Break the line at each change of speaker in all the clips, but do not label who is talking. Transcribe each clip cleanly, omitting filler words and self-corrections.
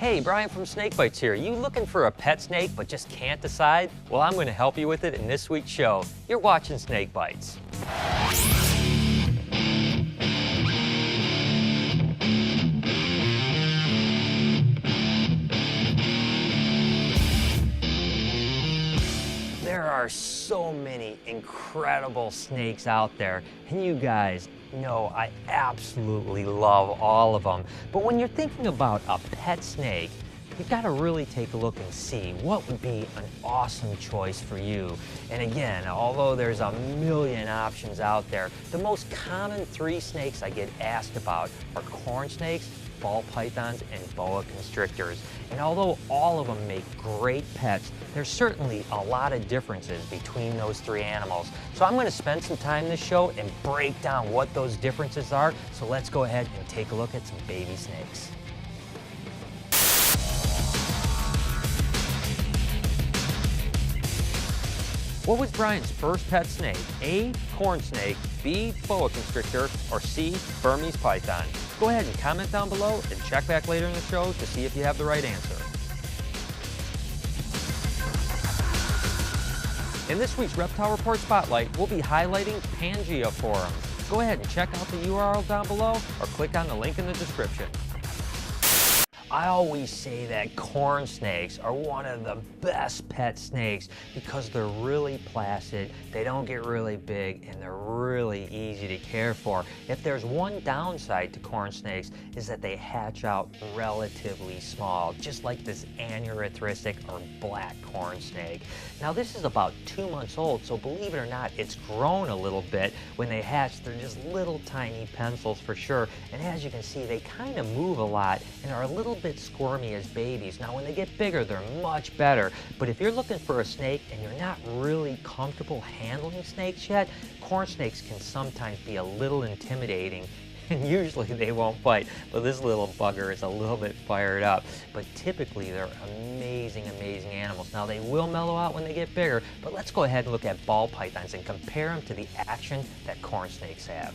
Hey, Brian from SnakeBytes here. You looking for a pet snake but just can't decide? Well, I'm going to help you with it in this week's show. You're watching SnakeBytes. There are so many incredible snakes out there, and you guys know I absolutely love all of them. But when you're thinking about a pet snake, you've got to really take a look and see what would be an awesome choice for you. And again, although there's a million options out there, the most common three snakes I get asked about are corn snakes, ball pythons, and boa constrictors. And although all of them make great pets, there's certainly a lot of differences between those three animals. So I'm going to spend some time in this show and break down what those differences are. So let's go ahead and take a look at some baby snakes. What was Brian's first pet snake? A, corn snake, B, boa constrictor, or C, Burmese python? Go ahead and comment down below and check back later in the show to see if you have the right answer. In this week's Reptile Report Spotlight, we'll be highlighting Pangea forums. Go ahead and check out the URL down below or click on the link in the description. I always say that corn snakes are one of the best pet snakes because they're really placid, they don't get really big, and they're really easy to care for. If there's one downside to corn snakes is that they hatch out relatively small, just like this aneurystic or black corn snake. Now this is about 2 months old, so believe it or not, it's grown a little bit. When they hatch, they're just little tiny pencils for sure, and as you can see, they kind of move a lot and are a little bit squirmy as babies. Now when they get bigger, they're much better, but if you're looking for a snake and you're not really comfortable handling snakes yet, corn snakes can sometimes be a little intimidating, and usually they won't bite, but this little bugger is a little bit fired up. But typically they're amazing animals. Now they will mellow out when they get bigger, but let's go ahead and look at ball pythons and compare them to the action that corn snakes have.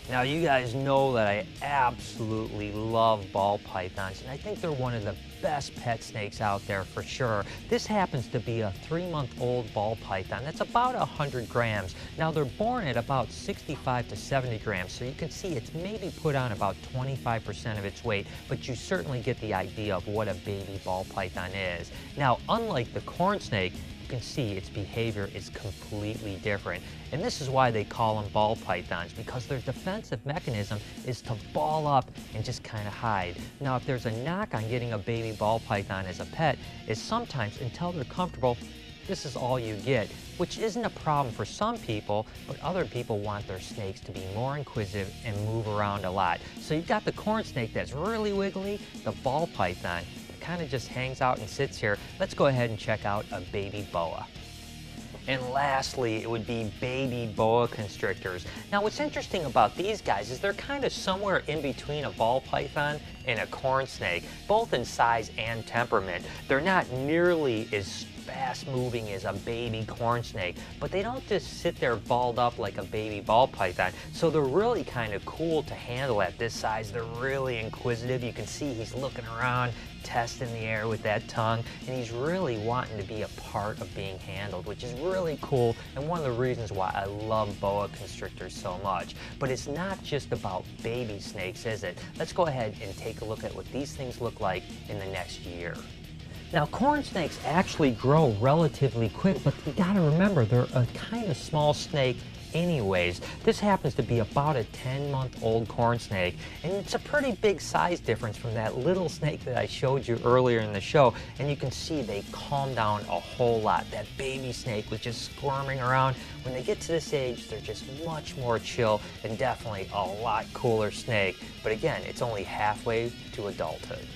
Now you guys know that I absolutely love ball pythons, and I think they're one of the best pet snakes out there for sure. This happens to be a 3-month-old ball python that's about 100 grams. Now they're born at about 65 to 70 grams, so you can see it's maybe put on about 25% of its weight, but you certainly get the idea of what a baby ball python is. Now, unlike the corn snake, you can see its behavior is completely different. And this is why they call them ball pythons, because their defensive mechanism is to ball up and just kind of hide. Now, if there's a knock on getting a baby ball python as a pet, is sometimes until they're comfortable, this is all you get, which isn't a problem for some people, but other people want their snakes to be more inquisitive and move around a lot. So you've got the corn snake that's really wiggly, the ball python kind of just hangs out and sits here. Let's go ahead and check out a baby boa. And lastly, it would be baby boa constrictors. Now what's interesting about these guys is they're kind of somewhere in between a ball python and a corn snake, both in size and temperament. They're not nearly as fast moving as a baby corn snake, but they don't just sit there balled up like a baby ball python, so they're really kind of cool to handle at this size. They're really inquisitive. You can see he's looking around, testing the air with that tongue, and he's really wanting to be a part of being handled, which is really cool and one of the reasons why I love boa constrictors so much. But it's not just about baby snakes, is it? Let's go ahead and take a look at what these things look like in the next year. Now, corn snakes actually grow relatively quick, but you gotta remember, they're a kind of small snake anyways. This happens to be about a 10-month-old corn snake, and it's a pretty big size difference from that little snake that I showed you earlier in the show, and you can see they calm down a whole lot. That baby snake was just squirming around. When they get to this age, they're just much more chill and definitely a lot cooler snake. But again, it's only halfway to adulthood.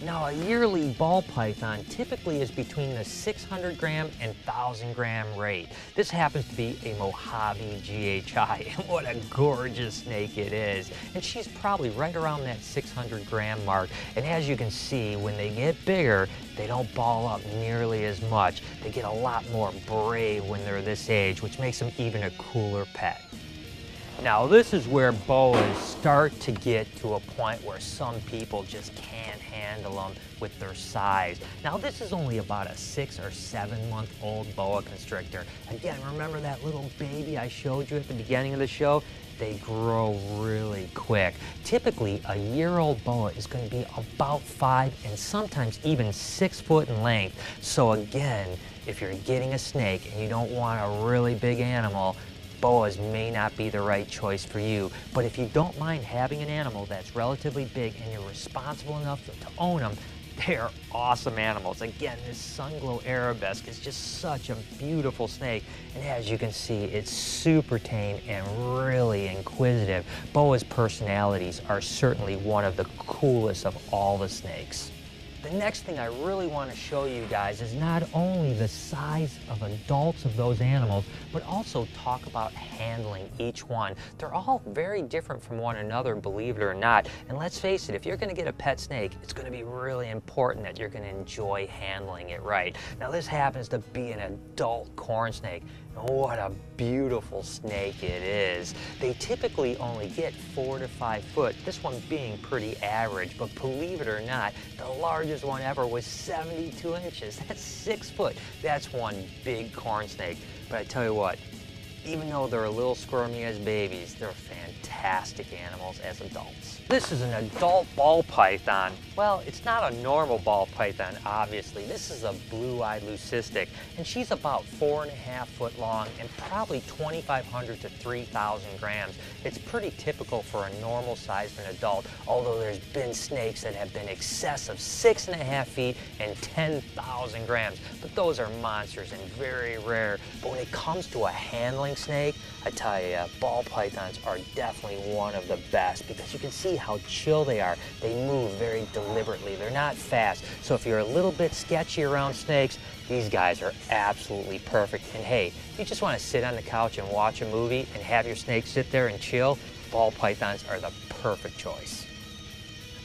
Now, a yearly ball python typically is between the 600 gram and 1,000 gram rate. This happens to be a Mojave GHI, and what a gorgeous snake it is. And she's probably right around that 600 gram mark. And as you can see, when they get bigger, they don't ball up nearly as much. They get a lot more brave when they're this age, which makes them even a cooler pet. Now this is where boas start to get to a point where some people just can't handle them with their size. Now this is only about a 6 or 7 month old boa constrictor. Again, remember that little baby I showed you at the beginning of the show? They grow really quick. Typically, a year-old boa is going to be about 5 and sometimes even 6 foot in length. So again, if you're getting a snake and you don't want a really big animal, boas may not be the right choice for you. But if you don't mind having an animal that's relatively big and you're responsible enough to own them, they are awesome animals. Again, this Sunglow Arabesque is just such a beautiful snake. And as you can see, it's super tame and really inquisitive. Boa's personalities are certainly one of the coolest of all the snakes. The next thing I really want to show you guys is not only the size of adults of those animals, but also talk about handling each one. They're all very different from one another, believe it or not. And let's face it, if you're going to get a pet snake, it's going to be really important that you're going to enjoy handling it right. Now this happens to be an adult corn snake. What a beautiful snake it is. They typically only get 4 to 5 foot, this one being pretty average, but believe it or not, the largest one ever was 72 inches. That's 6 foot. That's one big corn snake. But I tell you what, even though they're a little squirmy as babies, they're fantastic animals as adults. This is an adult ball python. Well, it's not a normal ball python, obviously. This is a blue-eyed leucistic, and she's about 4.5 foot long and probably 2,500 to 3,000 grams. It's pretty typical for a normal size for an adult, although there's been snakes that have been excess of 6.5 feet and 10,000 grams. But those are monsters and very rare. But when it comes to a handling snake, I tell you, ball pythons are definitely one of the best because you can see how chill they are. They move very deliberately. They're not fast. So if you're a little bit sketchy around snakes, these guys are absolutely perfect. And hey, if you just want to sit on the couch and watch a movie and have your snake sit there and chill, ball pythons are the perfect choice.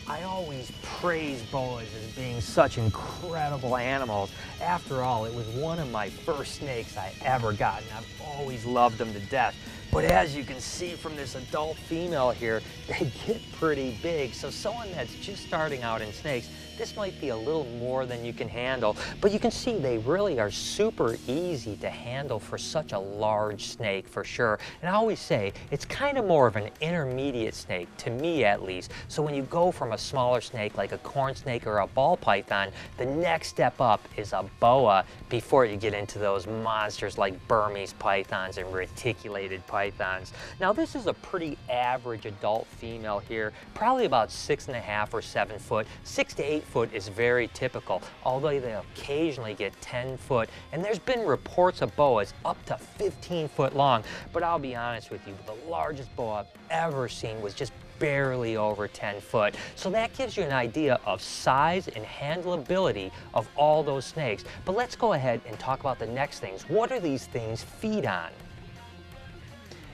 I always praise boas as being such incredible animals. After all, it was one of my first snakes I ever got, and I've always loved them to death. But as you can see from this adult female here, they get pretty big. So someone that's just starting out in snakes, this might be a little more than you can handle. But you can see they really are super easy to handle for such a large snake for sure. And I always say, it's kind of more of an intermediate snake, to me at least. So when you go from a smaller snake like a corn snake or a ball python, the next step up is a boa before you get into those monsters like Burmese pythons and reticulated pythons. Now this is a pretty average adult female here, probably about 6.5 or 7 foot. 6 to 8 foot is very typical, although they occasionally get 10 foot. And there's been reports of boas up to 15 foot long, but I'll be honest with you, the largest boa I've ever seen was just barely over 10 foot. So that gives you an idea of size and handleability of all those snakes. But let's go ahead and talk about the next things. What do these things feed on?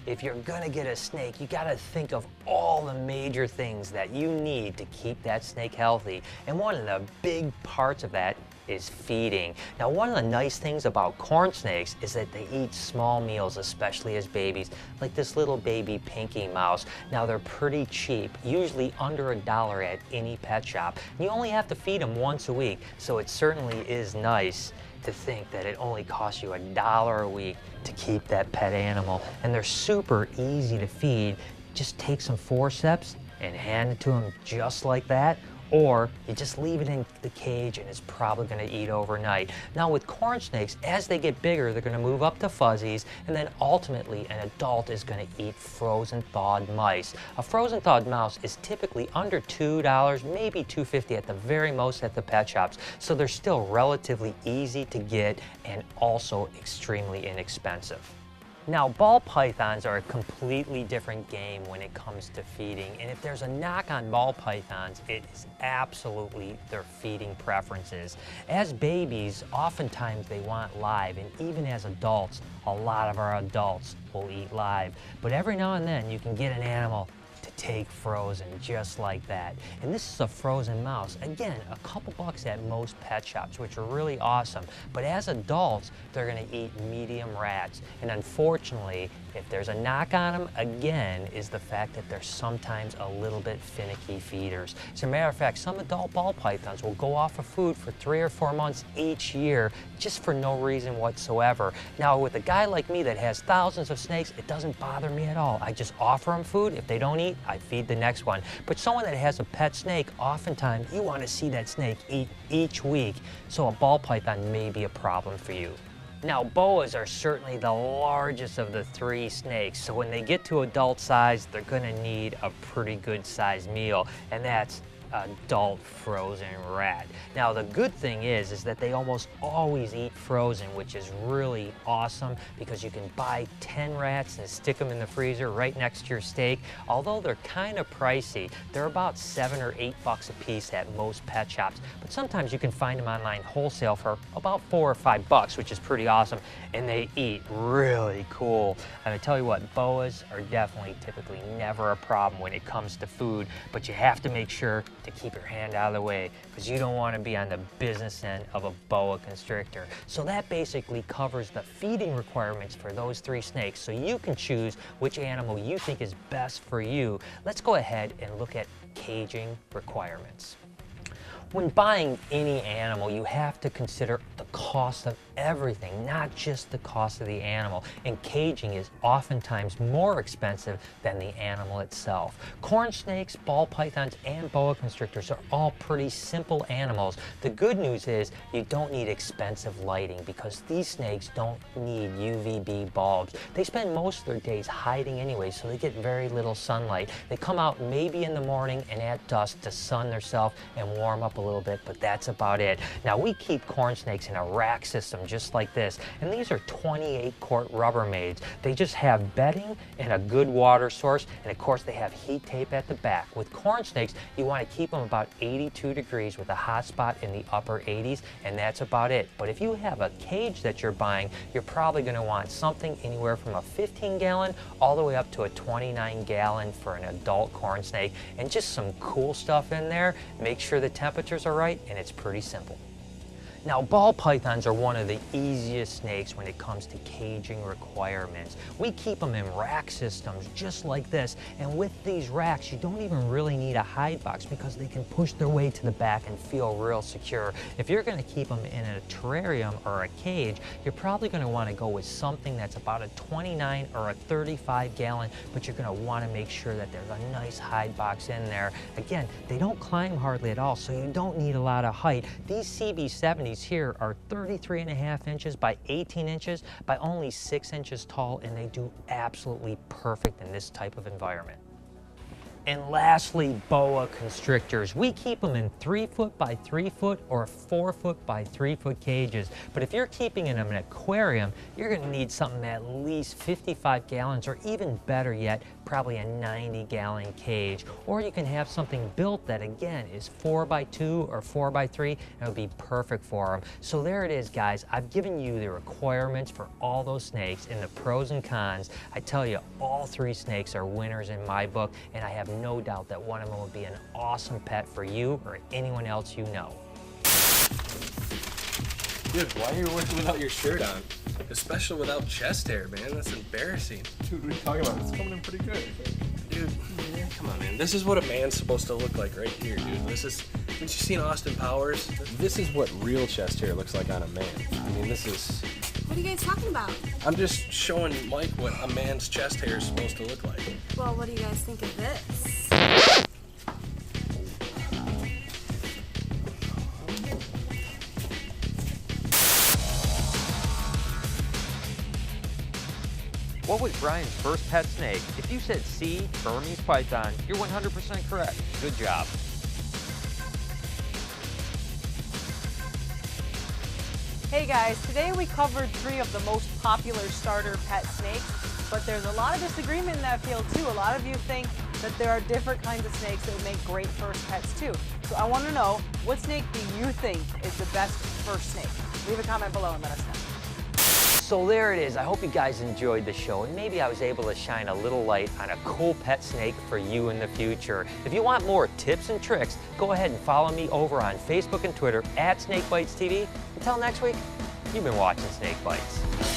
If you're gonna get a snake, you gotta think of all the major things that you need to keep that snake healthy. And one of the big parts of that is feeding. Now, one of the nice things about corn snakes is that they eat small meals, especially as babies, like this little baby pinky mouse. Now, they're pretty cheap, usually under $1 at any pet shop. And you only have to feed them once a week, so it certainly is nice to think that it only costs you $1 a week to keep that pet animal. And they're super easy to feed. Just take some forceps and hand it to them just like that, or you just leave it in the cage and it's probably going to eat overnight. Now with corn snakes, as they get bigger, they're going to move up to fuzzies, and then ultimately an adult is going to eat frozen thawed mice. A frozen thawed mouse is typically under $2, maybe $2.50 at the very most at the pet shops, so they're still relatively easy to get and also extremely inexpensive. Now, ball pythons are a completely different game when it comes to feeding, and if there's a knock on ball pythons, it is absolutely their feeding preferences. As babies, oftentimes they want live, and even as adults, a lot of our adults will eat live. But every now and then, you can get an animal to take frozen just like that. And this is a frozen mouse. Again, a couple bucks at most pet shops, which are really awesome. But as adults, they're gonna eat medium rats. And unfortunately, if there's a knock on them, again, is the fact that they're sometimes a little bit finicky feeders. As a matter of fact, some adult ball pythons will go off of food for 3 or 4 months each year just for no reason whatsoever. Now, with a guy like me that has thousands of snakes, it doesn't bother me at all. I just offer them food. If they don't eat, I feed the next one. But someone that has a pet snake, oftentimes you want to see that snake eat each week, so a ball python may be a problem for you. Now, boas are certainly the largest of the 3 snakes, so when they get to adult size, they're gonna need a pretty good sized meal, and that's adult frozen rat. Now, the good thing is that they almost always eat frozen, which is really awesome because you can buy 10 rats and stick them in the freezer right next to your steak. Although they're kind of pricey, they're about $7 or $8 a piece at most pet shops, but sometimes you can find them online wholesale for about $4 or $5, which is pretty awesome, and they eat really cool. And I tell you what, boas are definitely typically never a problem when it comes to food, but you have to make sure to keep your hand out of the way because you don't want to be on the business end of a boa constrictor. So that basically covers the feeding requirements for those 3 snakes, so you can choose which animal you think is best for you. Let's go ahead and look at caging requirements. When buying any animal, you have to consider the cost of everything, not just the cost of the animal. And caging is oftentimes more expensive than the animal itself. Corn snakes, ball pythons, and boa constrictors are all pretty simple animals. The good news is you don't need expensive lighting because these snakes don't need UVB bulbs. They spend most of their days hiding anyway, so they get very little sunlight. They come out maybe in the morning and at dusk to sun themselves and warm up a little bit, but that's about it. Now, we keep corn snakes in a rack system just like this, and these are 28-quart Rubbermaids. They just have bedding and a good water source, and of course they have heat tape at the back. With corn snakes, you want to keep them about 82 degrees with a hot spot in the upper 80s, and that's about it. But if you have a cage that you're buying, you're probably going to want something anywhere from a 15-gallon all the way up to a 29-gallon for an adult corn snake, and just some cool stuff in there. Make sure the temperatures are right, and it's pretty simple. Now, ball pythons are one of the easiest snakes when it comes to caging requirements. We keep them in rack systems just like this, and with these racks, you don't even really need a hide box because they can push their way to the back and feel real secure. If you're going to keep them in a terrarium or a cage, you're probably going to want to go with something that's about a 29 or a 35-gallon, but you're going to want to make sure that there's a nice hide box in there. Again, they don't climb hardly at all, so you don't need a lot of height. These CB70s here are 33.5 inches by 18 inches by only 6 inches tall, and they do absolutely perfect in this type of environment. And lastly, boa constrictors. We keep them in 3-foot by 3-foot or 4-foot by 3-foot cages. But if you're keeping them in an aquarium, you're going to need something at least 55 gallons, or even better yet, probably a 90-gallon cage. Or you can have something built that, again, is 4x2 or 4x3, and it would be perfect for them. So there it is, guys. I've given you the requirements for all those snakes and the pros and cons. I tell you, all 3 snakes are winners in my book, and I have no doubt that one of them will be an awesome pet for you or anyone else you know.
Dude, why are you working without your shirt on? Especially without chest hair, man. That's embarrassing.
Dude, what are you talking about? It's coming in pretty good.
Dude, come on, man. This is what a man's supposed to look like right here, dude. This is, haven't you seen Austin Powers?
This is what real chest hair looks like on a man. I mean, this is...
What are you guys talking about?
I'm just showing Mike what a man's chest hair is supposed to look like.
Well, what do you guys think of this?
What was Brian's first pet snake? If you said C, Burmese python, you're 100% correct. Good job.
Hey guys, today we covered 3 of the most popular starter pet snakes, but there's a lot of disagreement in that field too. A lot of you think that there are different kinds of snakes that would make great first pets too. So I want to know, what snake do you think is the best first snake? Leave a comment below and let us know.
So there it is. I hope you guys enjoyed the show, and maybe I was able to shine a little light on a cool pet snake for you in the future. If you want more tips and tricks, go ahead and follow me over on Facebook and Twitter at SnakeBytesTV. Until next week, you've been watching Snake Bites.